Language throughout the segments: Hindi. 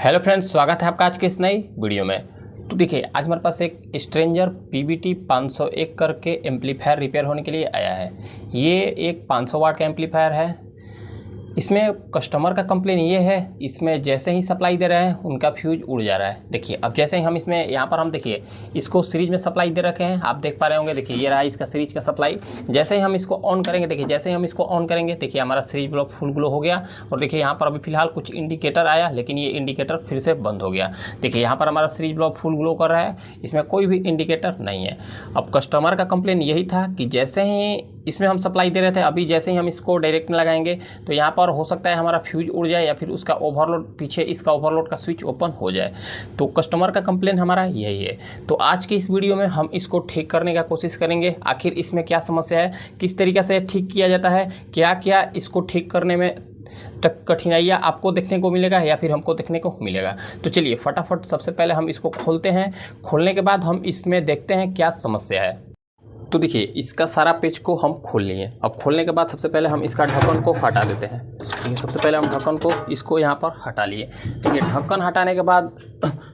हेलो फ्रेंड्स, स्वागत है आपका आज के इस नई वीडियो में। तो देखिए, आज हमारे पास एक स्ट्रेंजर PBT 501 करके एम्पलीफायर रिपेयर होने के लिए आया है। ये एक 500 वाट का एम्पलीफायर है। इसमें कस्टमर का कंप्लेन ये है, इसमें जैसे ही सप्लाई दे रहे हैं उनका फ्यूज उड़ जा रहा है। देखिए, अब जैसे ही हम इसमें यहाँ पर हम देखिए इसको सीरीज में सप्लाई दे रखे हैं, आप देख पा रहे होंगे। देखिए, ये रहा इसका सीरीज का सप्लाई। जैसे ही हम इसको ऑन करेंगे, देखिए जैसे ही हम इसको ऑन करेंगे, देखिए हमारा सीरीज ब्लॉक फुल ग्लो हो गया। और देखिए यहाँ पर अभी फिलहाल कुछ इंडिकेटर आया, लेकिन ये इंडिकेटर फिर से बंद हो गया। देखिए यहाँ पर हमारा सीरीज ब्लॉक फुल ग्लो कर रहा है, इसमें कोई भी इंडिकेटर नहीं है। अब कस्टमर का कंप्लेन यही था कि जैसे ही इसमें हम सप्लाई दे रहे थे, अभी जैसे ही हम इसको डायरेक्ट में लगाएंगे तो यहाँ पर हो सकता है हमारा फ्यूज उड़ जाए या फिर उसका ओवरलोड, पीछे इसका ओवरलोड का स्विच ओपन हो जाए। तो कस्टमर का कंप्लेन हमारा यही है। तो आज की इस वीडियो में हम इसको ठीक करने का कोशिश करेंगे। आखिर इसमें क्या समस्या है, किस तरीके से ठीक किया जाता है, क्या क्या इसको ठीक करने में कठिनाइयाँ आपको देखने को मिलेगा या फिर हमको देखने को मिलेगा। तो चलिए फटाफट सबसे पहले हम इसको खोलते हैं। खोलने के बाद हम इसमें देखते हैं क्या समस्या है। तो देखिए, इसका सारा पेज को हम खोल लिए। अब खोलने के बाद सबसे पहले हम इसका ढक्कन को हटा देते हैं। ठीक है, सबसे पहले हम ढक्कन को इसको यहाँ पर हटा लिए। ये ढक्कन हटाने के बाद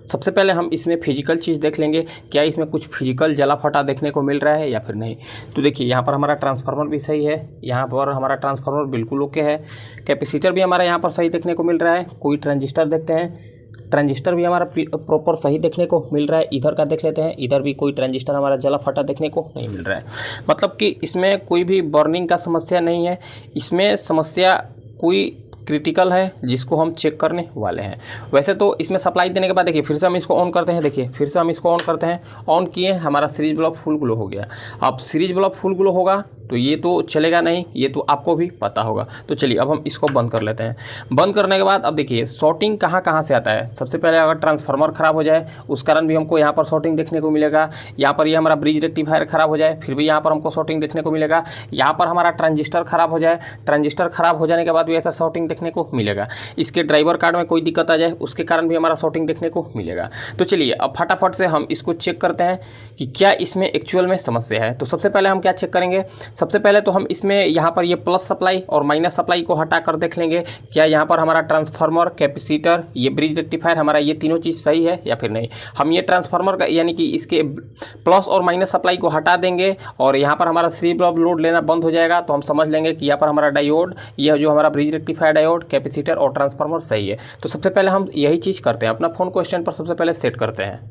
सबसे पहले हम इसमें फिजिकल चीज़ देख लेंगे, क्या इसमें कुछ फिजिकल जला फटा देखने को मिल रहा है या फिर नहीं। तो देखिए, यहाँ पर हमारा ट्रांसफार्मर भी सही है, यहाँ पर हमारा ट्रांसफार्मर बिल्कुल ओके है। कैपेसिटर भी हमारा यहाँ पर सही देखने को मिल रहा है। कोई ट्रांजिस्टर देखते हैं, ट्रांजिस्टर भी हमारा प्रॉपर सही देखने को मिल रहा है। इधर का देख लेते हैं, इधर भी कोई ट्रांजिस्टर हमारा जला फटा देखने को नहीं मिल रहा है। मतलब कि इसमें कोई भी बर्निंग का समस्या नहीं है। इसमें समस्या कोई क्रिटिकल है जिसको हम चेक करने वाले हैं। वैसे तो इसमें सप्लाई देने के बाद देखिए फिर से हम इसको ऑन करते हैं। देखिए फिर से हम इसको ऑन करते हैं, ऑन किए, हमारा सीरीज ब्लॉक फुल ग्लो हो गया। अब सीरीज ब्लॉक फुल ग्लो होगा तो ये तो चलेगा नहीं, ये तो आपको भी पता होगा। तो चलिए अब हम इसको बंद कर लेते हैं। बंद करने के बाद अब देखिए शॉर्टिंग कहाँ कहाँ से आता है। सबसे पहले अगर ट्रांसफार्मर ख़राब हो जाए उस कारण भी हमको यहाँ पर शॉर्टिंग देखने को मिलेगा। यहाँ पर ये हमारा ब्रिज रेक्टिफायर ख़राब हो जाए फिर भी यहाँ पर हमको शॉर्टिंग देखने को मिलेगा। यहाँ पर हमारा ट्रांजिस्टर ख़राब हो जाए, ट्रांजिस्टर ख़राब हो जाने के बाद भी ऐसा शॉर्टिंग देखने को मिलेगा। इसके ड्राइवर कार्ड में कोई दिक्कत आ जाए उसके कारण भी हमारा शॉर्टिंग देखने को मिलेगा। तो चलिए अब फटाफट से हम इसको चेक करते हैं कि क्या इसमें एक्चुअल में समस्या है। तो सबसे पहले हम क्या चेक करेंगे, सबसे पहले तो हम इसमें यहाँ पर ये प्लस सप्लाई और माइनस सप्लाई को हटा कर देख लेंगे, क्या यहाँ पर हमारा ट्रांसफार्मर, कैपेसिटर, ये ब्रिज रेक्टिफायर, हमारा ये तीनों चीज़ सही है या फिर नहीं। हम ये ट्रांसफार्मर का यानी कि इसके प्लस और माइनस सप्लाई को हटा देंगे और यहाँ पर हमारा सीरीज ब्लॉक लोड लेना बंद हो जाएगा। तो हम समझ लेंगे कि यहाँ पर हमारा डायोड, यह जो हमारा ब्रिज रेक्टिफायर डायोड, कैपेसिटर और ट्रांसफार्मर सही है। तो सबसे पहले हम यही चीज़ करते हैं, अपना फ़ोन को स्टैंड पर सबसे पहले सेट करते हैं।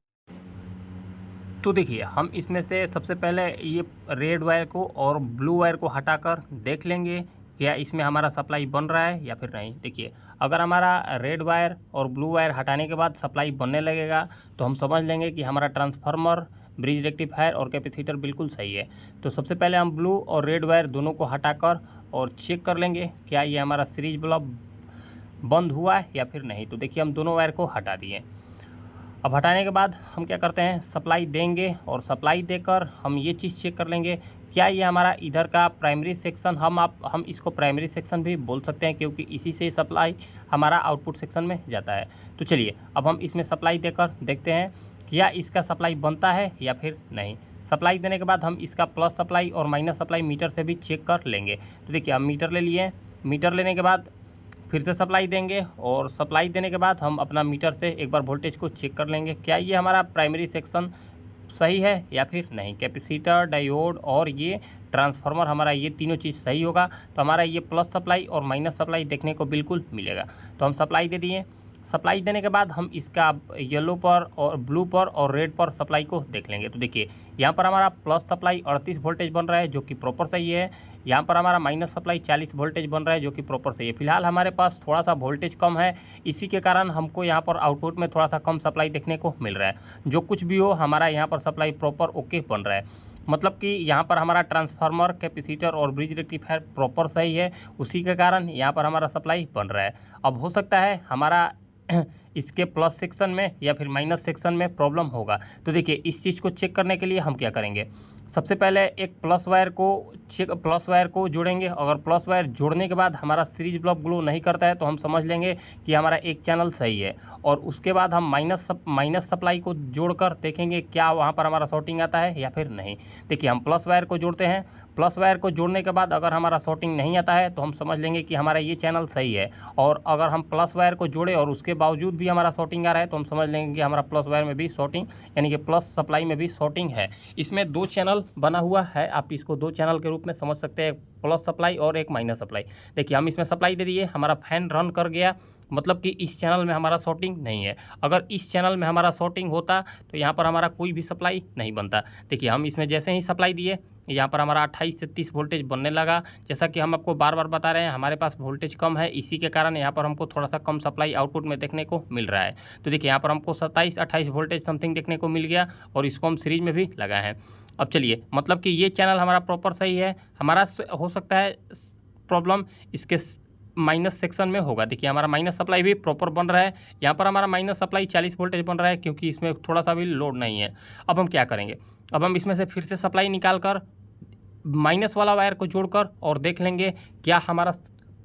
तो देखिए, हम इसमें से सबसे पहले ये रेड वायर को और ब्लू वायर को हटाकर देख लेंगे क्या इसमें हमारा सप्लाई बन रहा है या फिर नहीं। देखिए, अगर हमारा रेड वायर और ब्लू वायर हटाने के बाद सप्लाई बनने लगेगा तो हम समझ लेंगे कि हमारा ट्रांसफार्मर, ब्रिज रेक्टिफायर और कैपेसिटर बिल्कुल सही है। तो सबसे पहले हम ब्लू और रेड वायर दोनों को हटाकर और चेक कर लेंगे क्या ये हमारा सीरीज ब्लॉक बंद हुआ है या फिर नहीं। तो देखिए, हम दोनों वायर को हटा दिए। अब हटाने के बाद हम क्या करते हैं, सप्लाई देंगे और सप्लाई देकर हम ये चीज़ चेक कर लेंगे क्या ये हमारा इधर का प्राइमरी सेक्शन, हम इसको प्राइमरी सेक्शन भी बोल सकते हैं क्योंकि इसी से सप्लाई हमारा आउटपुट सेक्शन में जाता है। तो चलिए अब हम इसमें सप्लाई देकर देखते हैं क्या इसका सप्लाई बनता है या फिर नहीं। सप्लाई देने के बाद हम इसका प्लस सप्लाई और माइनस सप्लाई मीटर से भी चेक कर लेंगे। तो देखिए, हम मीटर ले लिए। मीटर लेने के बाद फिर से सप्लाई देंगे और सप्लाई देने के बाद हम अपना मीटर से एक बार वोल्टेज को चेक कर लेंगे क्या ये हमारा प्राइमरी सेक्शन सही है या फिर नहीं। कैपेसिटर, डायोड और ये ट्रांसफार्मर, हमारा ये तीनों चीज़ सही होगा तो हमारा ये प्लस सप्लाई और माइनस सप्लाई देखने को बिल्कुल मिलेगा। तो हम सप्लाई दे दिए। सप्लाई देने के बाद हम इसका येलो पर और ब्लू पर और रेड पर सप्लाई को देख लेंगे। तो देखिए, यहाँ पर हमारा प्लस सप्लाई 38 वोल्टेज बन रहा है जो कि प्रॉपर सही है। यहाँ पर हमारा माइनस सप्लाई 40 वोल्टेज बन रहा है जो कि प्रॉपर सही है। फिलहाल हमारे पास थोड़ा सा वोल्टेज कम है, इसी के कारण हमको यहाँ पर आउटपुट में थोड़ा सा कम सप्लाई देखने को मिल रहा है। जो कुछ भी हो, हमारा यहाँ पर सप्लाई प्रॉपर ओके बन रहा है। मतलब कि यहाँ पर हमारा ट्रांसफार्मर, कैपेसिटर और ब्रिज रेक्टिफायर प्रॉपर सही है, उसी के कारण यहाँ पर हमारा सप्लाई बन रहा है। अब हो सकता है हमारा इसके प्लस सेक्शन में या फिर माइनस सेक्शन में प्रॉब्लम होगा। तो देखिए, इस चीज़ को चेक करने के लिए हम क्या करेंगे, सबसे पहले एक प्लस वायर को जोड़ेंगे। अगर प्लस वायर जोड़ने के बाद हमारा सीरीज ब्लॉक ग्लो नहीं करता है तो हम समझ लेंगे कि हमारा एक चैनल सही है। और उसके बाद हम माइनस सप्लाई को जोड़कर देखेंगे क्या वहाँ पर हमारा शॉर्टिंग आता है या फिर नहीं। देखिए हम प्लस वायर को जोड़ते हैं, प्लस वायर को जोड़ने के बाद अगर हमारा शॉर्टिंग नहीं आता है तो हम समझ लेंगे कि हमारा ये चैनल सही है। और अगर हम प्लस वायर को जोड़े और उसके बावजूद भी हमारा शॉर्टिंग आ रहा है तो हम समझ लेंगे कि हमारा प्लस वायर में भी शॉर्टिंग यानी कि प्लस सप्लाई में भी शॉर्टिंग है। इसमें दो चैनल बना हुआ है, आप इसको दो चैनल के रूप में समझ सकते हैं, प्लस सप्लाई और एक माइनस सप्लाई। देखिए हम इसमें सप्लाई दे दिए, हमारा फैन रन कर गया, मतलब कि इस चैनल में हमारा शॉर्टिंग नहीं है। अगर इस चैनल में हमारा शॉर्टिंग होता तो यहाँ पर हमारा कोई भी सप्लाई नहीं बनता। देखिए हम इसमें जैसे ही सप्लाई दिए यहाँ पर हमारा 28 से 30 वोल्टेज बनने लगा। जैसा कि हम आपको बार बार बता रहे हैं हमारे पास वोल्टेज कम है, इसी के कारण यहाँ पर हमको थोड़ा सा कम सप्लाई आउटपुट में देखने को मिल रहा है। तो देखिए यहाँ पर हमको 27-28 वोल्टेज समथिंग देखने को मिल गया और इसको हम सीरीज में भी लगाए हैं। अब चलिए, मतलब कि ये चैनल हमारा प्रॉपर सही है। हमारा हो सकता है प्रॉब्लम इसके माइनस सेक्शन में होगा। देखिए हमारा माइनस सप्लाई भी प्रॉपर बन रहा है, यहाँ पर हमारा माइनस सप्लाई 40 वोल्टेज बन रहा है क्योंकि इसमें थोड़ा सा भी लोड नहीं है। अब हम क्या करेंगे, अब हम इसमें से फिर से सप्लाई निकाल कर माइनस वाला वायर को जोड़कर और देख लेंगे क्या हमारा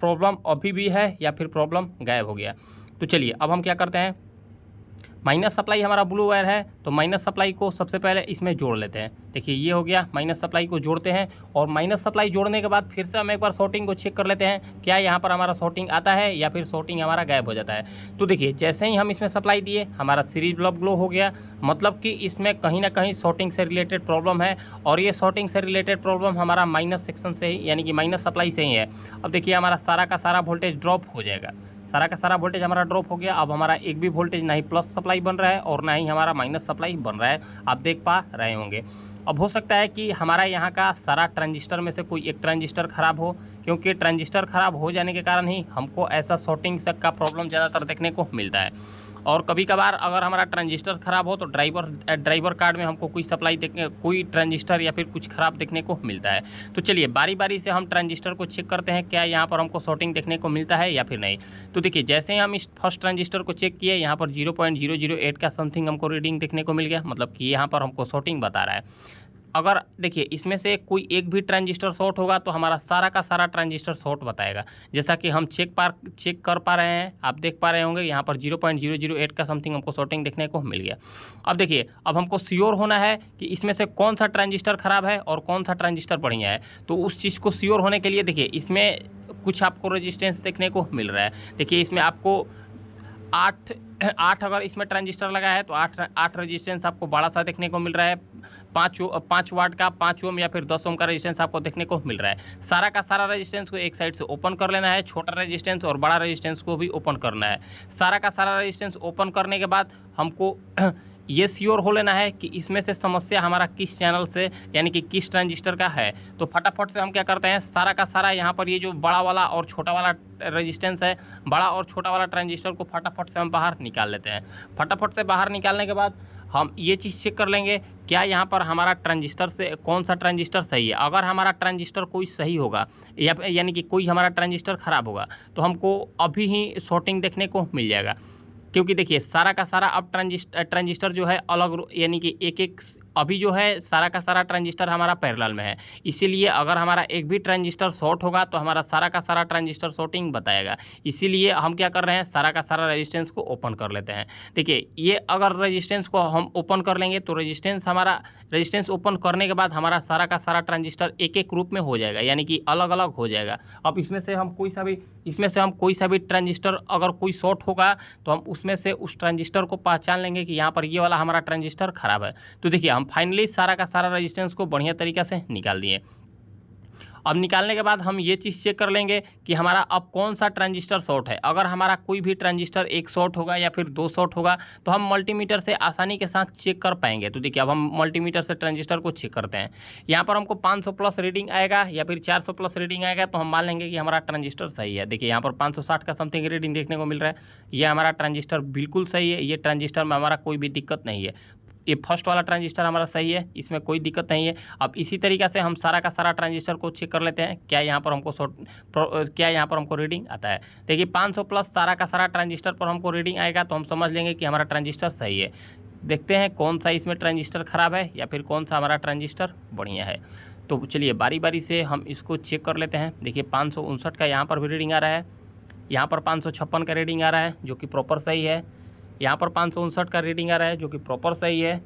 प्रॉब्लम अभी भी है या फिर प्रॉब्लम गायब हो गया। तो चलिए अब हम क्या करते हैं, माइनस सप्लाई हमारा ब्लू वायर है तो माइनस सप्लाई को सबसे पहले इसमें जोड़ लेते हैं। देखिए ये हो गया, माइनस सप्लाई को जोड़ते हैं और माइनस सप्लाई जोड़ने के बाद फिर से हम एक बार शॉर्टिंग को चेक कर लेते हैं क्या यहाँ पर हमारा शॉर्टिंग आता है या फिर शॉर्टिंग हमारा गायब हो जाता है। तो देखिए जैसे ही हम इसमें सप्लाई दिए हमारा सीरीज ब्लॉक ग्लो हो गया, मतलब कि इसमें कहीं ना कहीं शॉर्टिंग से रिलेटेड प्रॉब्लम है और ये शॉर्टिंग से रिलेटेड प्रॉब्लम हमारा माइनस सेक्शन से ही यानी कि माइनस सप्लाई से ही है। अब देखिए हमारा सारा का सारा वोल्टेज ड्रॉप हो जाएगा, सारा का सारा वोल्टेज हमारा ड्रॉप हो गया। अब हमारा एक भी वोल्टेज ना ही प्लस सप्लाई बन रहा है और ना ही हमारा माइनस सप्लाई बन रहा है, आप देख पा रहे होंगे। अब हो सकता है कि हमारा यहाँ का सारा ट्रांजिस्टर में से कोई एक ट्रांजिस्टर ख़राब हो, क्योंकि ट्रांजिस्टर ख़राब हो जाने के कारण ही हमको ऐसा शॉर्टिंग का प्रॉब्लम ज़्यादातर देखने को मिलता है। और कभी कभार अगर हमारा ट्रांजिस्टर ख़राब हो तो ड्राइवर कार्ड में हमको कोई ट्रांजिस्टर या फिर कुछ ख़राब देखने को मिलता है। तो चलिए बारी बारी से हम ट्रांजिस्टर को चेक करते हैं क्या यहाँ पर हमको शॉर्टिंग देखने को मिलता है या फिर नहीं। तो देखिए जैसे ही हम इस फर्स्ट ट्रांजिस्टर को चेक किए यहाँ पर 0.008 का समथिंग हमको रीडिंग देखने को मिल गया, मतलब कि यहाँ पर हमको शॉर्टिंग बता रहा है। अगर देखिए इसमें से कोई एक भी ट्रांजिस्टर शॉर्ट होगा तो हमारा सारा का सारा ट्रांजिस्टर शॉर्ट बताएगा, जैसा कि हम चेक कर पा रहे हैं, आप देख पा रहे होंगे यहाँ पर 0.008 का समथिंग हमको शॉर्टिंग देखने को मिल गया। अब देखिए अब हमको श्योर होना है कि इसमें से कौन सा ट्रांजिस्टर खराब है और कौन सा ट्रांजिस्टर बढ़िया है। तो उस चीज़ को श्योर होने के लिए देखिए इसमें कुछ आपको रेजिस्टेंस देखने को मिल रहा है। देखिए इसमें आपको 8 अगर इसमें ट्रांजिस्टर लगा है तो 8 रेजिस्टेंस आपको बड़ा सा देखने को मिल रहा है। 5 वाट का 5 ओम या फिर 10 ओम का रेजिस्टेंस आपको देखने को मिल रहा है। सारा का सारा रेजिस्टेंस को एक साइड से ओपन कर लेना है, छोटा रेजिस्टेंस और बड़ा रेजिस्टेंस को भी ओपन करना है। सारा का सारा रेजिस्टेंस ओपन करने के बाद हमको ये श्योर हो लेना है कि इसमें से समस्या हमारा किस चैनल से यानी कि किस ट्रांजिस्टर का है। तो फटाफट से हम क्या करते हैं, सारा का सारा यहाँ पर ये जो बड़ा वाला और छोटा वाला रेजिस्टेंस है, बड़ा और छोटा वाला ट्रांजिस्टर को फटाफट से हम बाहर निकाल लेते हैं। फटाफट से बाहर निकालने के बाद हम ये चीज़ चेक कर लेंगे क्या यहाँ पर हमारा ट्रांजिस्टर से कौन सा ट्रांजिस्टर सही है। अगर हमारा ट्रांजिस्टर कोई सही होगा यानी कि कोई हमारा ट्रांजिस्टर ख़राब होगा तो हमको अभी ही शॉर्टिंग देखने को मिल जाएगा, क्योंकि देखिए सारा का सारा अब ट्रांजिस्टर जो है अलग यानी कि एक अभी जो है सारा का सारा ट्रांजिस्टर हमारा पैरेलल में है, इसीलिए अगर हमारा एक भी ट्रांजिस्टर शॉर्ट होगा तो हमारा सारा का सारा ट्रांजिस्टर शॉर्टिंग बताएगा। इसीलिए हम क्या कर रहे हैं, सारा का सारा रेजिस्टेंस को ओपन कर लेते हैं। देखिए ये अगर रेजिस्टेंस को हम ओपन कर लेंगे तो रेजिस्टेंस ओपन करने के बाद हमारा सारा का सारा ट्रांजिस्टर एक एक ग्रुप में हो जाएगा, यानी कि अलग अलग हो जाएगा। अब इसमें से हम कोई सा भी ट्रांजिस्टर अगर कोई शॉर्ट होगा तो हम उसमें से उस ट्रांजिस्टर को पहचान लेंगे कि यहाँ पर ये वाला हमारा ट्रांजिस्टर खराब है। तो देखिए हम फाइनली सारा का सारा रेजिस्टेंस को बढ़िया तरीक़ा से निकाल दिए। अब निकालने के बाद हम ये चीज़ चेक कर लेंगे कि हमारा अब कौन सा ट्रांजिस्टर शॉर्ट है। अगर हमारा कोई भी ट्रांजिस्टर एक शॉर्ट होगा या फिर 2 शॉर्ट होगा तो हम मल्टीमीटर से आसानी के साथ चेक कर पाएंगे। तो देखिए अब हम मल्टीमीटर से ट्रांजिस्टर को चेक करते हैं। यहाँ पर हमको 500 प्लस रीडिंग आएगा या फिर 400 प्लस रीडिंग आएगा तो हम मान लेंगे कि हमारा ट्रांजिस्टर सही है। देखिए यहाँ पर 560 का समथिंग रीडिंग देखने को मिल रहा है, ये हमारा ट्रांजिस्टर बिल्कुल सही है, ये ट्रांजिस्टर में हमारा कोई भी दिक्कत नहीं है। ये फर्स्ट वाला ट्रांजिस्टर हमारा सही है, इसमें कोई दिक्कत नहीं है। अब इसी तरीक़े से हम सारा का सारा ट्रांजिस्टर को चेक कर लेते हैं क्या यहाँ पर हमको रीडिंग आता है। देखिए 500 प्लस सारा का सारा ट्रांजिस्टर पर हमको रीडिंग आएगा तो हम समझ लेंगे कि हमारा ट्रांजिस्टर सही है। देखते हैं कौन सा इसमें ट्रांजिस्टर ख़राब है या फिर कौन सा हमारा ट्रांजिस्टर बढ़िया है। तो चलिए बारी बारी से हम इसको चेक कर लेते हैं। देखिए 559 का यहाँ पर भी रीडिंग आ रहा है, यहाँ पर 556 का रीडिंग आ रहा है जो कि प्रॉपर सही है, यहाँ पर 559 का रीडिंग आ रहा है जो कि प्रॉपर सही है।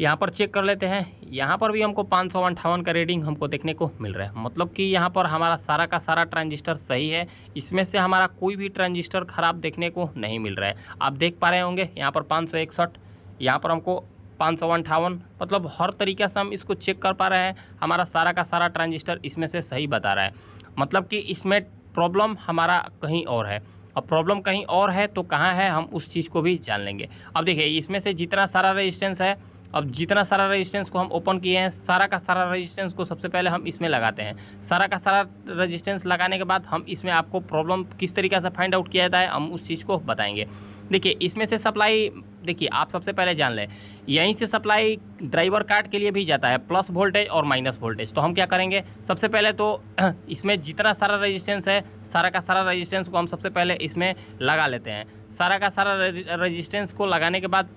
यहाँ पर चेक कर लेते हैं, यहाँ पर भी हमको 558 का रीडिंग हमको देखने को मिल रहा है। मतलब कि यहाँ पर हमारा सारा का सारा ट्रांजिस्टर सही है, इसमें से हमारा कोई भी ट्रांजिस्टर ख़राब देखने को नहीं मिल रहा है। आप देख पा रहे होंगे यहाँ पर 561, यहाँ पर हमको 558, मतलब हर तरीक़े से हम इसको चेक कर पा रहे हैं। हमारा सारा का सारा ट्रांजिस्टर इसमें से सही बता रहा है। मतलब कि इसमें प्रॉब्लम हमारा कहीं और है। अब प्रॉब्लम कहीं और है तो कहाँ है, हम उस चीज़ को भी जान लेंगे। अब देखिए इसमें से जितना सारा रेजिस्टेंस है, अब जितना सारा रेजिस्टेंस को हम ओपन किए हैं, सारा का सारा रेजिस्टेंस को सबसे पहले हम इसमें लगाते हैं। सारा का सारा रेजिस्टेंस लगाने के बाद हम इसमें आपको प्रॉब्लम किस तरीके से फाइंड आउट किया जाता है हम उस चीज़ को बताएंगे। देखिए इसमें से सप्लाई, देखिए आप सबसे पहले जान लें, यहीं से सप्लाई ड्राइवर कार्ड के लिए भी जाता है, प्लस वोल्टेज और माइनस वोल्टेज। तो हम क्या करेंगे, सबसे पहले तो इसमें जितना सारा रेजिस्टेंस है, सारा का सारा रेजिस्टेंस को हम सबसे पहले इसमें लगा लेते हैं। सारा का सारा रेजिस्टेंस को लगाने के बाद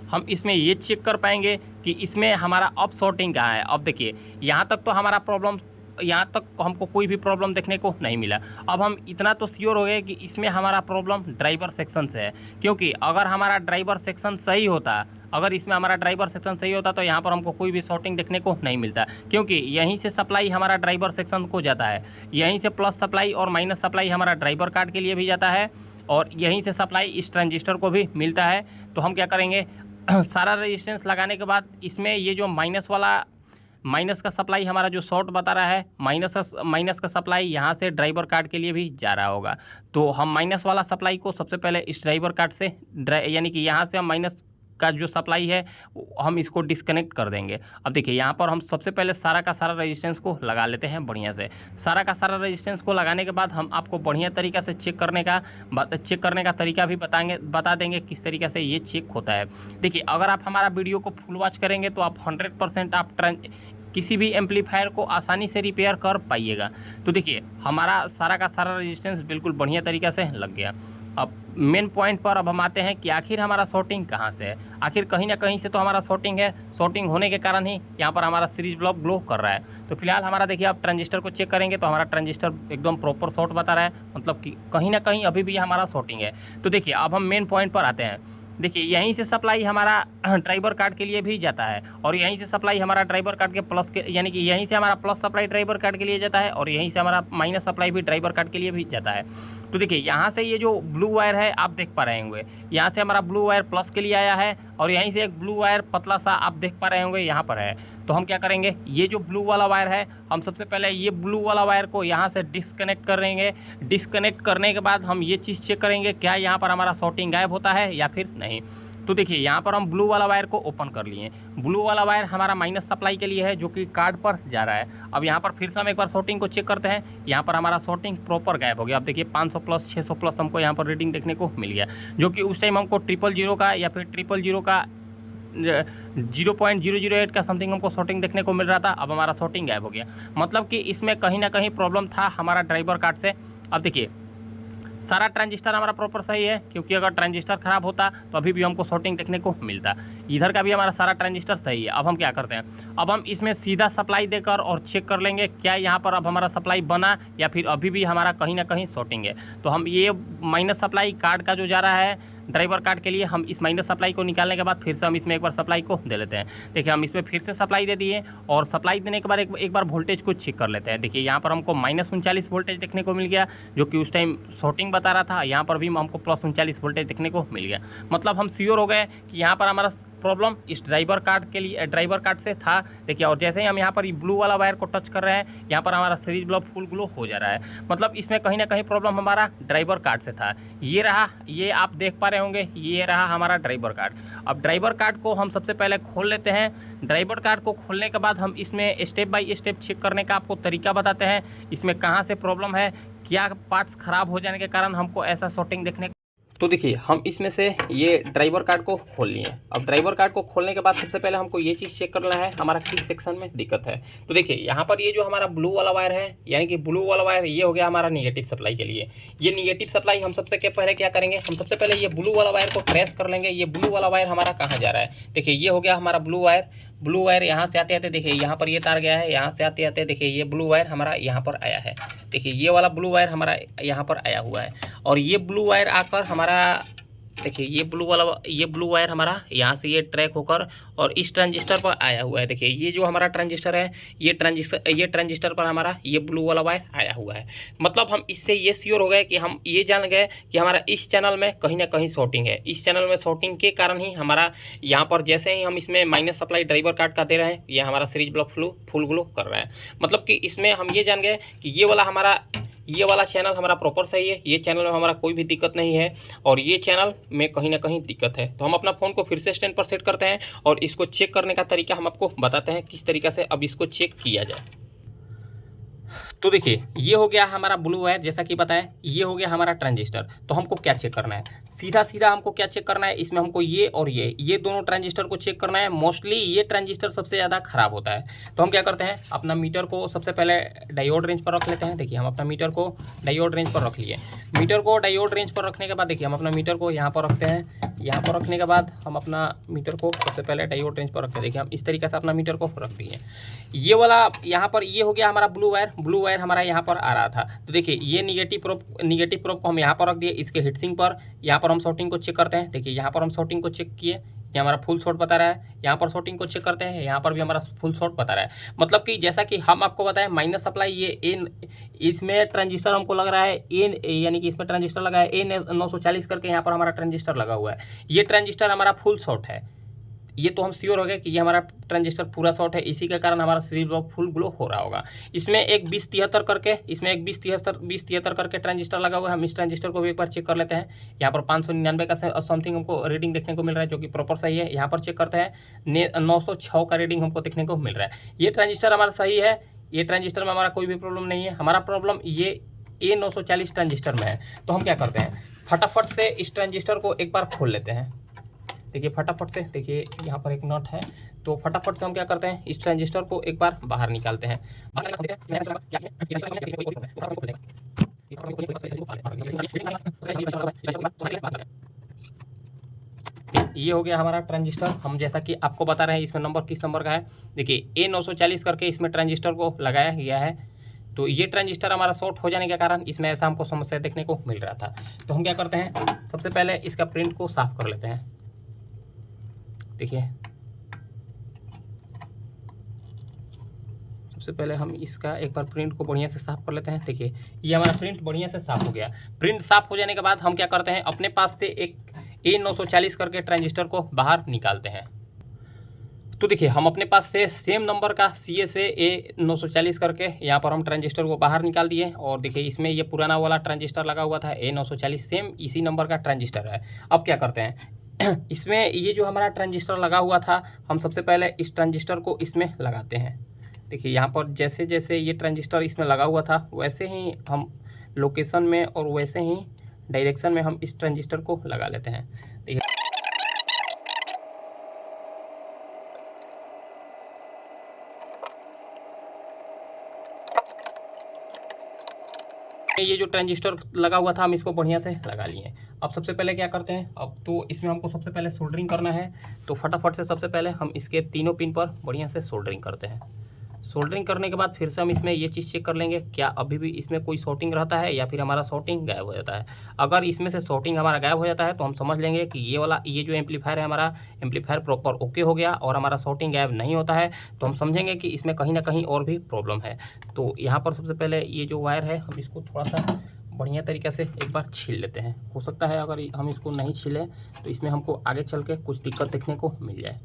हम इसमें ये चेक कर पाएंगे कि इसमें हमारा अप शॉर्टिंग कहाँ है। अब देखिए यहाँ तक तो हमारा प्रॉब्लम, यहाँ तक हमको कोई भी प्रॉब्लम देखने को नहीं मिला। अब हम इतना तो श्योर हो गए कि इसमें हमारा प्रॉब्लम ड्राइवर सेक्शन से है, क्योंकि अगर हमारा ड्राइवर सेक्शन सही होता, अगर इसमें हमारा ड्राइवर सेक्शन सही होता तो यहाँ पर हमको कोई भी शॉर्टिंग देखने को नहीं मिलता, क्योंकि यहीं से सप्लाई हमारा ड्राइवर सेक्शन को जाता है, यहीं से प्लस सप्लाई और माइनस सप्लाई हमारा ड्राइवर कार्ड के लिए भी जाता है, और यहीं से सप्लाई इस ट्रांजिस्टर को भी मिलता है। तो हम क्या करेंगे, सारा रेजिस्टेंस लगाने के बाद इसमें ये जो माइनस का सप्लाई हमारा जो शॉर्ट बता रहा है, माइनस का सप्लाई यहाँ से ड्राइवर कार्ड के लिए भी जा रहा होगा। तो हम माइनस वाला सप्लाई को सबसे पहले इस ड्राइवर कार्ड से, यानी कि यहाँ से हम माइनस का जो सप्लाई है हम इसको डिस्कनेक्ट कर देंगे। अब देखिए यहाँ पर हम सबसे पहले सारा का सारा रेजिस्टेंस को लगा लेते हैं बढ़िया से। सारा का सारा रेजिस्टेंस को लगाने के बाद हम आपको बढ़िया तरीक़ा से चेक करने का तरीका भी बता देंगे किस तरीके से ये चेक होता है। देखिए अगर आप हमारा वीडियो को फुल वॉच करेंगे तो आप 100% आप किसी भी एम्पलीफायर को आसानी से रिपेयर कर पाइएगा। तो देखिए हमारा सारा का सारा रेजिस्टेंस बिल्कुल बढ़िया तरीक़े से लग गया। अब मेन पॉइंट पर अब हम आते हैं कि आखिर हमारा शॉर्टिंग कहाँ से है। आखिर कहीं ना कहीं से तो हमारा शॉर्टिंग है, शॉर्टिंग होने के कारण ही यहाँ पर हमारा सीरीज ब्लॉक ग्लो कर रहा है। तो फिलहाल हमारा देखिए आप ट्रांजिस्टर को चेक करेंगे तो हमारा ट्रांजिस्टर एकदम प्रॉपर शॉर्ट बता रहा है, मतलब कि कहीं ना कहीं अभी भी हमारा शॉर्टिंग है। तो देखिए अब हम मेन पॉइंट पर आते हैं। देखिए यहीं से सप्लाई हमारा ड्राइवर कार्ड के लिए भी जाता है, और यहीं से सप्लाई हमारा ड्राइवर कार्ड के प्लस के, यानी कि यहीं से हमारा प्लस सप्लाई ड्राइवर कार्ड के लिए जाता है, और यहीं से हमारा माइनस सप्लाई भी ड्राइवर कार्ड के लिए भी जाता है। तो देखिए यहाँ से ये जो ब्लू वायर है आप देख पा रहे होंगे, यहाँ से हमारा ब्लू वायर प्लस के लिए आया है, और यहीं से एक ब्लू वायर पतला सा आप देख पा रहे होंगे यहाँ पर है। तो हम क्या करेंगे, ये जो ब्लू वाला वायर है हम सबसे पहले ये ब्लू वाला वायर को यहाँ से डिस्कनेक्ट करेंगे। डिस्कनेक्ट करने के बाद हम ये चीज़ चेक करेंगे क्या यहाँ पर हमारा शॉर्टिंग गायब होता है या फिर नहीं। तो देखिए यहाँ पर हम ब्लू वाला वायर को ओपन कर लिए। ब्लू वाला वायर हमारा माइनस सप्लाई के लिए है जो कि कार्ड पर जा रहा है। अब यहाँ पर फिर से हम एक बार शॉर्टिंग को चेक करते हैं। यहाँ पर हमारा शॉर्टिंग प्रॉपर गायब हो गया। अब देखिए 500 प्लस 600 प्लस हमको यहाँ पर रीडिंग देखने को मिल गया, जो कि उस टाइम हमको 000 का या फिर 000 का 0.008 का समथिंग हमको शॉर्टिंग देखने को मिल रहा था। अब हमारा शॉर्टिंग गायब हो गया, मतलब कि इसमें कहीं ना कहीं प्रॉब्लम था हमारा ड्राइवर कार्ड से। अब देखिए सारा ट्रांजिस्टर हमारा प्रॉपर सही है, क्योंकि अगर ट्रांजिस्टर ख़राब होता तो अभी भी हमको शॉर्टिंग देखने को मिलता। इधर का भी हमारा सारा ट्रांजिस्टर सही है। अब हम क्या करते हैं, अब हम इसमें सीधा सप्लाई देकर और चेक कर लेंगे क्या यहाँ पर अब हमारा सप्लाई बना या फिर अभी भी हमारा कहीं ना कहीं शॉर्टिंग है। तो हम ये माइनस सप्लाई कार्ड का जो जा रहा है ड्राइवर कार्ड के लिए, हम इस माइनस सप्लाई को निकालने के बाद फिर से हम इसमें एक बार सप्लाई को दे लेते हैं। देखिए हम इसमें फिर से सप्लाई दे दिए, और सप्लाई देने के बाद एक बार वोल्टेज को चेक कर लेते हैं। देखिए यहाँ पर हमको -39 वोल्टेज देखने को मिल गया, जो कि उस टाइम शॉर्टिंग बता रहा था। यहाँ पर भी हमको +39 वोल्टेज देखने को मिल गया। मतलब हम श्योर हो गए कि यहाँ पर हमारा प्रॉब्लम इस ड्राइवर कार्ड के लिए, ड्राइवर कार्ड से था। देखिए और जैसे ही हम यहाँ पर ब्लू वाला वायर को टच कर रहे हैं, यहाँ पर हमारा सीरीज ब्लॉक फुल ग्लो हो जा रहा है। मतलब इसमें कहीं ना कहीं प्रॉब्लम हमारा ड्राइवर कार्ड से था। ये रहा, ये आप देख पा रहे होंगे, ये रहा हमारा ड्राइवर कार्ड। अब ड्राइवर कार्ड को हम सबसे पहले खोल लेते हैं। ड्राइवर कार्ड को खोलने के बाद हम इसमें स्टेप बाय स्टेप चेक करने का आपको तरीका बताते हैं, इसमें कहाँ से प्रॉब्लम है, क्या पार्ट्स ख़राब हो जाने के कारण हमको ऐसा शॉर्टिंग देखने। तो देखिए हम इसमें से ये ड्राइवर कार्ड को खोल लिए। अब ड्राइवर कार्ड को खोलने के बाद सबसे पहले हमको ये चीज़ चेक करना है हमारा किस सेक्शन में दिक्कत है। तो देखिए यहाँ पर ये जो हमारा ब्लू वाला वायर है, यानी कि ब्लू वाला वायर ये हो गया हमारा निगेटिव सप्लाई के लिए। ये निगेटिव सप्लाई हम सबसे पहले क्या करेंगे, हम सबसे पहले ये ब्लू वाला वायर को ट्रेस कर लेंगे। ये ब्लू वाला वायर हमारा कहाँ जा रहा है, देखिए ये हो गया हमारा ब्लू वायर। ब्लू वायर यहाँ से आते आते देखिए यहाँ पर ये तार गया है, यहाँ से आते आते देखिए ये ब्लू वायर हमारा यहाँ पर आया है। देखिए ये वाला ब्लू वायर हमारा यहाँ पर आया हुआ है, और ये ब्लू वायर आकर हमारा देखिए ये ब्लू वायर हमारा यहाँ से ये ट्रैक होकर और इस ट्रांजिस्टर पर आया हुआ है। देखिए ये जो हमारा ट्रांजिस्टर है, ये ट्रांजिस्टर पर हमारा ये ब्लू वाला वायर आया हुआ है। मतलब हम इससे ये श्योर हो गए कि हम ये जान गए कि हमारा इस चैनल में कहीं ना कहीं शॉर्टिंग है। इस चैनल में शॉर्टिंग के कारण ही हमारा यहाँ पर जैसे ही हम इसमें माइनस सप्लाई ड्राइवर कार्ड का दे रहे हैं, ये हमारा सीरीज ब्लॉक फुल ग्लो कर रहा है। मतलब कि इसमें हम ये जान गए कि ये वाला चैनल हमारा प्रॉपर सही है, ये चैनल में हमारा कोई भी दिक्कत नहीं है, और ये चैनल में कहीं ना कहीं दिक्कत है। तो हम अपना फ़ोन को फिर से स्टैंड पर सेट करते हैं और इसको चेक करने का तरीका हम आपको बताते हैं किस तरीक़े से अब इसको चेक किया जाए। तो देखिए ये हो गया हमारा ब्लू वायर, जैसा कि बताएं ये हो गया हमारा ट्रांजिस्टर। तो हमको क्या चेक करना है, सीधा हमको क्या चेक करना है, इसमें हमको ये और ये दोनों ट्रांजिस्टर को चेक करना है। मोस्टली ये ट्रांजिस्टर सबसे ज़्यादा खराब होता है। तो हम क्या करते हैं, अपना मीटर को सबसे पहले डायोड रेंज पर रख लेते हैं। देखिए हम अपना मीटर को डायोड रेंज पर रख लिए। मीटर को डायोड रेंज पर रखने के बाद देखिए हम अपना मीटर को यहाँ पर रखते हैं। यहाँ पर रखने के बाद हम अपना मीटर को सबसे पहले डायोड रेंज पर रखते हैं। देखिए हम इस तरीके से अपना मीटर को रख दिए। ये वाला यहाँ पर ये हो गया हमारा ब्लू वायर हमारा यहाँ पर आ रहा था। तो देखिए ये निगेटिव प्रोब को हम यहाँ पर रख दिए, इसके हीटसिंक पर। यहाँ पर हम शॉर्टिंग को चेक करते हैं। देखिए यहाँ पर हम शॉर्टिंग को चेक किए, ये हमारा फुल शॉर्ट बता रहा है। यहाँ पर शॉर्टिंग को चेक करते हैं, यहाँ पर भी हमारा फुल शॉर्ट बता रहा है। मतलब कि जैसा कि हम आपको बताएं माइनस सप्लाई ये इसमें ट्रांजिस्टर हमको लग रहा है यानी कि इसमें ट्रांजिस्टर लगा है A940 करके, यहाँ पर हमारा ट्रांजिस्टर लगा हुआ है। ये ट्रांजिस्टर हमारा फुल शॉर्ट है, ये तो हम श्योर हो गए कि ये हमारा ट्रांजिस्टर पूरा शॉर्ट है। इसी के कारण हमारा सीरीज ब्लॉक फुल ग्लो हो रहा होगा। इसमें एक 2073 करके ट्रांजिस्टर लगा हुआ है। हम इस ट्रांजिस्टर को भी एक बार चेक कर लेते हैं। यहाँ पर 599 का समथिंग हमको रीडिंग देखने को मिल रहा है, जो कि प्रॉपर सही है। यहाँ पर चेक करते हैं 906 का रीडिंग हमको देखने को मिल रहा है। ये ट्रांजिस्टर हमारा सही है, ये ट्रांजिस्टर में हमारा कोई भी प्रॉब्लम नहीं है। हमारा प्रॉब्लम ये A940 ट्रांजिस्टर में है। तो हम क्या करते हैं, फटाफट से इस ट्रांजिस्टर को एक बार खोल लेते हैं। देखिए फटाफट से, देखिए यहाँ पर एक नट है, तो फटाफट से हम क्या करते हैं, इस ट्रांजिस्टर को एक बार बाहर निकालते हैं। ये हो गया हमारा ट्रांजिस्टर। हम जैसा कि आपको बता रहे हैं इसमें नंबर किस नंबर का है। देखिए A940 करके इसमें ट्रांजिस्टर को लगाया गया है। तो ये ट्रांजिस्टर हमारा शॉर्ट हो जाने के कारण इसमें ऐसा हमको समस्या देखने को मिल रहा था। तो हम क्या करते हैं, सबसे पहले इसका प्रिंट को साफ कर लेते हैं। देखिए सबसे पहले हम इसका एक बार प्रिंट को बढ़िया से साफ कर लेते हैं। देखिए ये हमारा प्रिंट बढ़िया से साफ हो गया। प्रिंट साफ हो जाने के बाद हम क्या करते हैं, अपने पास से एक A940 करके ट्रांजिस्टर को बाहर निकालते हैं। तो देखिए हम अपने पास से सेम नंबर का CSA A940 करके यहाँ पर हम ट्रांजिस्टर को बाहर निकाल दिए। और देखिए इसमें ये पुराना वाला ट्रांजिस्टर लगा हुआ था A940, सेम इसी नंबर का ट्रांजिस्टर है। अब क्या करते हैं, इसमें ये जो हमारा ट्रांजिस्टर लगा हुआ था, हम सबसे पहले इस ट्रांजिस्टर को इसमें लगाते हैं। देखिए यहाँ पर जैसे जैसे ये ट्रांजिस्टर इसमें लगा हुआ था, वैसे ही हम लोकेशन में और वैसे ही डायरेक्शन में हम इस ट्रांजिस्टर को लगा लेते हैं। देखिए ये जो ट्रांजिस्टर लगा हुआ था हम इसको बढ़िया से लगा लिए। अब सबसे पहले क्या करते हैं, अब तो इसमें हमको सबसे पहले सोल्डरिंग करना है। तो फटाफट से सबसे पहले हम इसके तीनों पिन पर बढ़िया से सोल्डरिंग करते हैं। सोल्डरिंग करने के बाद फिर से हम इसमें ये चीज़ चेक कर लेंगे क्या अभी भी इसमें कोई शॉर्टिंग रहता है या फिर हमारा शॉर्टिंग गायब हो जाता है। अगर इसमें से शॉर्टिंग हमारा गायब हो जाता है तो हम समझ लेंगे कि ये जो एम्पलीफायर है हमारा एम्पलीफायर प्रॉपर ओके हो गया, और हमारा शॉर्टिंग गायब नहीं होता है तो हम समझेंगे कि इसमें कहीं ना कहीं और भी प्रॉब्लम है। तो यहाँ पर सबसे पहले ये जो वायर है हम इसको थोड़ा सा बढ़िया तरीके से एक बार छील लेते हैं। हो सकता है अगर हम इसको नहीं छीलें तो इसमें हमको आगे चल के कुछ दिक्कत देखने को मिल जाए।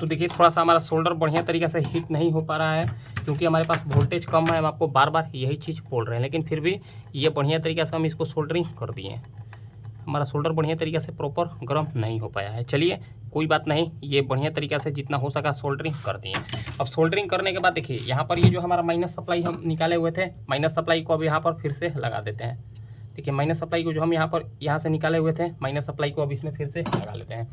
तो देखिए थोड़ा सा हमारा सोल्डर बढ़िया तरीके से हीट नहीं हो पा रहा है क्योंकि हमारे पास वोल्टेज कम है। हम आपको बार बार यही चीज़ बोल रहे हैं, लेकिन फिर भी ये बढ़िया तरीके से हम इसको सोल्डरिंग कर दिए। हमारा सोल्डर बढ़िया तरीके से प्रॉपर गर्म नहीं हो पाया है। चलिए कोई बात नहीं, ये बढ़िया तरीके से जितना हो सका सोल्डरिंग कर दिए। अब सोल्डरिंग करने के बाद देखिए यहाँ पर ये जो हमारा माइनस सप्लाई हम निकाले हुए थे, माइनस सप्लाई को अब यहाँ पर फिर से लगा देते हैं। देखिए माइनस सप्लाई को जो हम यहाँ से निकाले हुए थे, माइनस सप्लाई को अब इसमें फिर से लगा लेते हैं।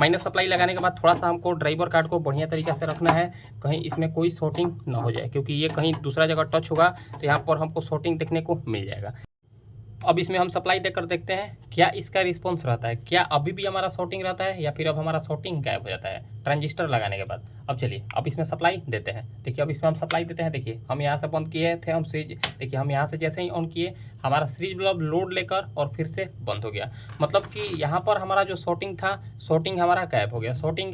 माइनस सप्लाई लगाने के बाद थोड़ा सा हमको ड्राइवर कार्ड को बढ़िया तरीके से रखना है, कहीं इसमें कोई शॉर्टिंग ना हो जाए, क्योंकि ये कहीं दूसरा जगह टच होगा तो यहाँ पर हमको शॉर्टिंग देखने को मिल जाएगा। अब इसमें हम सप्लाई देकर देखते हैं क्या इसका रिस्पॉन्स रहता है, क्या अभी भी हमारा शॉर्टिंग रहता है या फिर अब हमारा शॉर्टिंग गायब हो जाता है ट्रांजिस्टर लगाने के बाद। अब चलिए अब इसमें सप्लाई देते हैं। देखिए अब इसमें हम सप्लाई देते हैं। देखिए हम यहाँ से बंद किए थे हम स्विच, देखिए हम यहाँ से जैसे ही ऑन किए हमारा स्विच बल्ब लोड लेकर और फिर से बंद हो गया। मतलब कि यहाँ पर हमारा जो शॉर्टिंग था, शॉर्टिंग हमारा गायब हो गया। शॉर्टिंग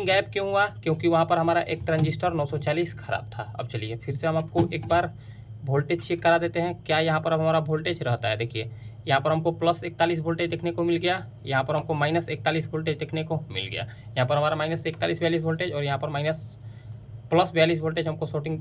गायब क्यों हुआ? क्योंकि वहाँ पर हमारा एक ट्रांजिस्टर 940 खराब था। अब चलिए फिर से हम आपको एक बार वोल्टेज चेक करा देते हैं क्या यहाँ पर हमारा वोल्टेज रहता है। देखिए यहाँ पर हमको प्लस 41 वोल्टेज देखने को मिल गया, यहाँ पर हमको माइनस 41 वोल्टेज देखने को मिल गया। यहाँ पर हमारा माइनस 41-42 वोल्टेज और यहाँ पर प्लस 42 वोल्टेज हमको शॉर्टिंग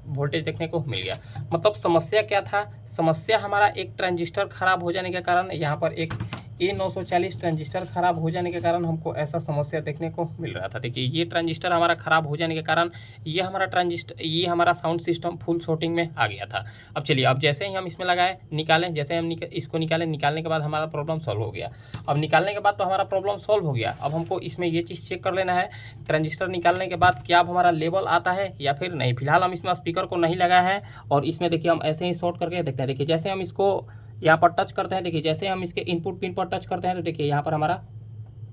वोल्टेज देखने को मिल गया। मतलब समस्या क्या था? समस्या हमारा एक ट्रांजिस्टर खराब हो जाने के कारण, यहाँ पर एक A940 ट्रांजिस्टर खराब हो जाने के कारण हमको ऐसा समस्या देखने को मिल रहा था। देखिए ये ट्रांजिस्टर हमारा खराब हो जाने के कारण ये हमारा साउंड सिस्टम फुल शॉर्टिंग में आ गया था। अब चलिए अब जैसे ही हम इसमें लगाए निकालें, जैसे हम इसको निकालने के बाद हमारा प्रॉब्लम सॉल्व हो गया। अब निकालने के बाद तो हमारा प्रॉब्लम सॉल्व हो गया। अब हमको इसमें ये चीज़ चेक कर लेना है ट्रांजिस्टर निकालने के बाद क्या अब हमारा लेवल आता है या फिर नहीं। फिलहाल हम इसमें स्पीकर को नहीं लगाए हैं और इसमें देखिए हम ऐसे ही शॉर्ट करके देखते हैं। देखिए जैसे हम इसको यहाँ पर टच करते हैं, देखिए जैसे हम इसके इनपुट पिन पर टच करते हैं तो देखिए यहाँ पर हमारा,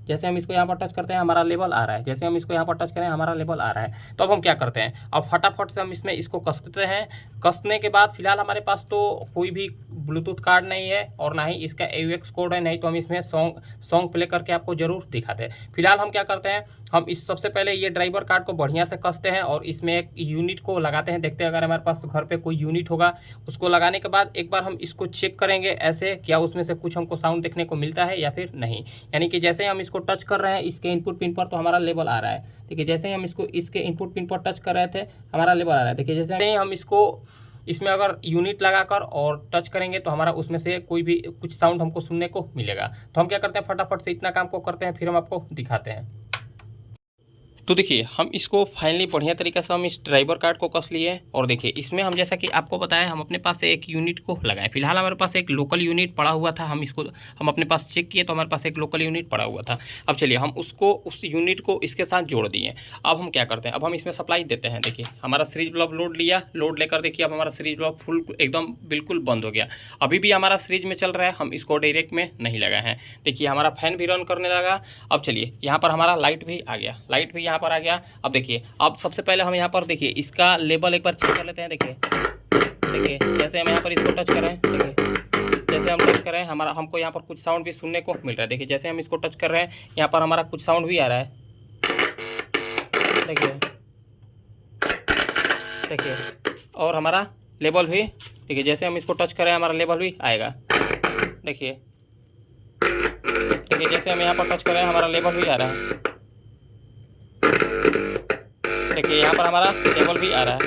जैसे हम इसको यहाँ पर टच करते हैं हमारा लेवल आ रहा है, जैसे हम इसको यहाँ पर टच करें हमारा लेवल आ रहा है। तो अब हम क्या करते हैं, अब फटाफट से हम इसमें इसको कसते हैं। कसने के बाद फिलहाल हमारे पास तो कोई भी ब्लूटूथ कार्ड नहीं है और ना ही इसका AUX कोड है, नहीं तो हम इसमें सॉन्ग प्ले करके आपको जरूर दिखाते हैं। फिलहाल हम क्या करते हैं, हम इस सबसे पहले ये ड्राइवर कार्ड को बढ़िया से कसते हैं और इसमें एक यूनिट को लगाते हैं। देखते हैं अगर हमारे पास घर पे कोई यूनिट होगा, उसको लगाने के बाद एक बार हम इसको चेक करेंगे ऐसे क्या उसमें से कुछ हमको साउंड देखने को मिलता है या फिर नहीं। यानी कि जैसे हम इसको टच कर रहे हैं इसके इनपुट पिन पर तो हमारा लेवल आ रहा है। देखिए जैसे ही हम इसको इसके इनपुट पिन पर टच कर रहे थे हमारा लेवल आ रहा है। देखिए जैसे ही हम इसको इसमें अगर यूनिट लगाकर और टच करेंगे तो हमारा उसमें से कोई भी कुछ साउंड हमको सुनने को मिलेगा। तो हम क्या करते हैं, फटाफट से इतना काम को करते हैं फिर हम आपको दिखाते हैं। तो देखिए हम इसको फाइनली बढ़िया तरीके से हम इस ड्राइवर कार्ड को कस लिए और देखिए इसमें हम जैसा कि आपको बताया हम अपने पास से एक यूनिट को लगाए। फिलहाल हमारे पास एक लोकल यूनिट पड़ा हुआ था, हम अपने पास चेक किए तो हमारे पास एक लोकल यूनिट पड़ा हुआ था। अब चलिए हम उस यूनिट को इसके साथ जोड़ दिए। अब हम क्या करते हैं, अब हम इसमें सप्लाई देते हैं। देखिए हमारा सीरीज बल्ब लोड लेकर देखिए अब हमारा सीरीज बल्ब फुल एकदम बिल्कुल बंद हो गया। अभी भी हमारा सीरीज में चल रहा है, हम इसको डायरेक्ट में नहीं लगाए हैं। देखिए हमारा फैन भी रन करने लगा। अब चलिए यहाँ पर हमारा लाइट भी आ गया, लाइट भी यहाँ पर आ गया। अब देखिए अब सबसे पहले हम यहाँ पर देखिए इसका लेवल एक बार चेक कर लेते हैं। देखिए जैसे हम यहाँ पर इसको टच करें, देखिए जैसे हम टच कर रहे हैं हमको यहाँ पर कुछ साउंड भी सुनने को मिल रहा है। देखिए जैसे हम इसको टच कर रहे हैं यहाँ पर हमारा कुछ साउंड भी आ रहा है। देखिए और हमारा लेवल भी, देखिए जैसे हम इसको टच कर रहे हैं हमारा लेवल भी आएगा। देखिए जैसे हम यहाँ पर टच कर रहे हैं हमारा लेवल भी आ रहा है। देखिए यहाँ पर हमारा लेवल भी आ रहा है।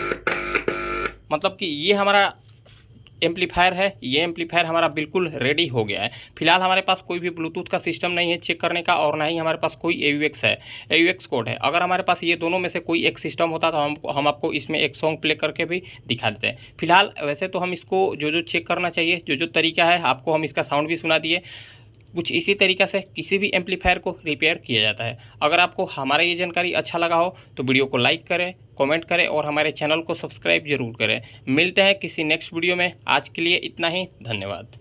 मतलब कि ये हमारा एम्पलीफायर है, ये एम्पलीफायर हमारा बिल्कुल रेडी हो गया है। फिलहाल हमारे पास कोई भी ब्लूटूथ का सिस्टम नहीं है चेक करने का और ना ही हमारे पास कोई AUX है, AUX कोड है। अगर हमारे पास ये दोनों में से कोई एक सिस्टम होता तो हम आपको इसमें एक सॉन्ग प्ले करके भी दिखा देते हैं। फिलहाल वैसे तो हम इसको जो चेक करना चाहिए, जो तरीका है आपको हम इसका साउंड भी सुना दिए। कुछ इसी तरीक़े से किसी भी एम्पलीफायर को रिपेयर किया जाता है। अगर आपको हमारा ये जानकारी अच्छा लगा हो तो वीडियो को लाइक करें, कमेंट करें और हमारे चैनल को सब्सक्राइब जरूर करें। मिलते हैं किसी नेक्स्ट वीडियो में। आज के लिए इतना ही, धन्यवाद।